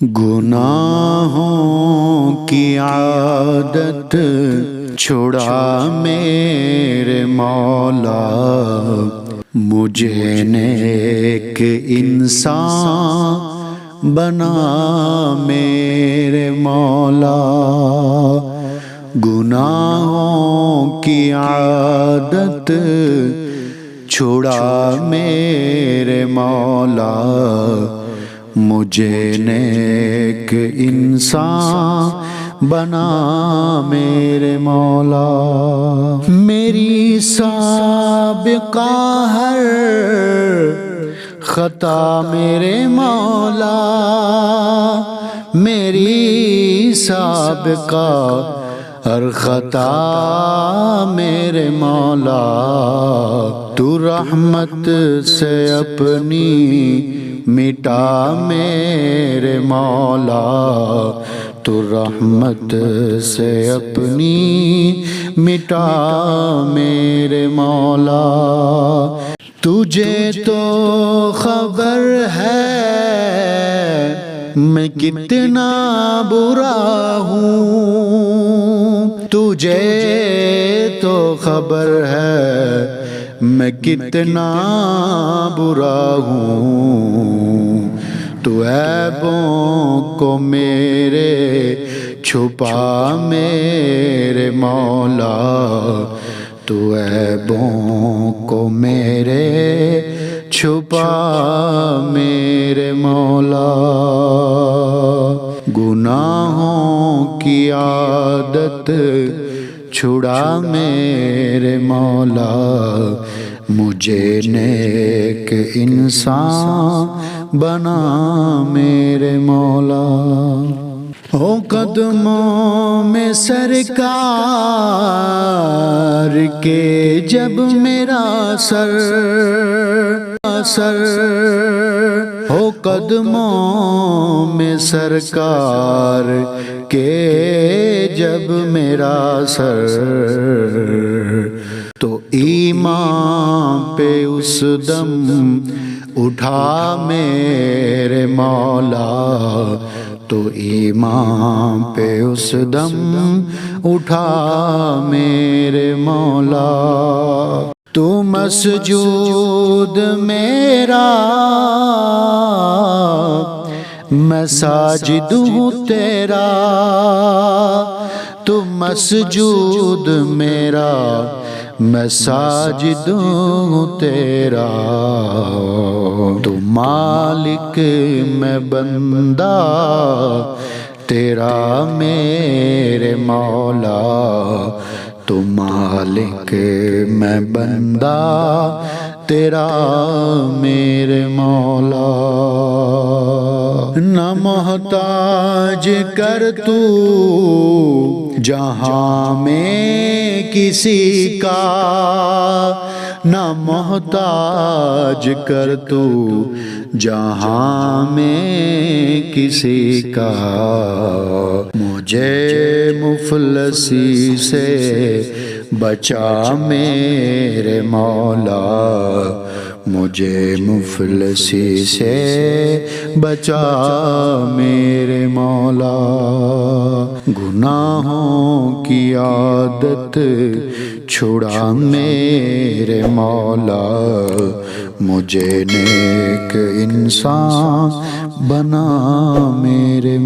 گناہوں کی عادت چھڑا میرے مولا، مجھے نیک انسان بنا میرے مولا۔ گناہوں کی عادت چھڑا میرے مولا، مجھے نیک انسان بنا میرے مولا۔ میری سابقہ ہر خطا میرے مولا، میری سابقہ ہر خطا میرے مولا، تو رحمت سے اپنی مٹا میرے مولا، تو رحمت سے اپنی مٹا میرے مولا۔ تجھے تو خبر ہے میں کتنا برا ہوں، تجھے تو خبر ہے میں کتنا برا ہوں، تو عیبوں کو میرے چھپا میرے مولا، تو عیبوں کو میرے چھپا میرے مولا۔ گناہوں کی عادت چھڑا میرے مولا، مجھے نیک انسان بنا میرے مولا۔ ہو قدموں میں سرکار کے جب میرا سر، ہو قدموں میں سرکار کے جب میرا سر، تو ایمان پہ اس دم اٹھا میرے مولا، تو ایمان پہ اس دم اٹھا میرے مولا۔ تو مسجود میرا میں ساجد ہوں تیرا، تو مسجود میرا میں ساجد ہوں تیرا، تو مالک میں بندہ تیرا میرے مولا، تو مالک میں بندہ تیرا میرے مولا۔ نہ محتاج کر تو جہاں میں کسی کا، نہ محتاج کر تو جہاں میں کسی کا، مجھے مفلسی سے بچا میرے مولا، مجھے مفلسی سے بچا میرے مولا۔ گناہوں کی عادت چھڑا میرے مولا، مجھے نیک انسان بنا میرے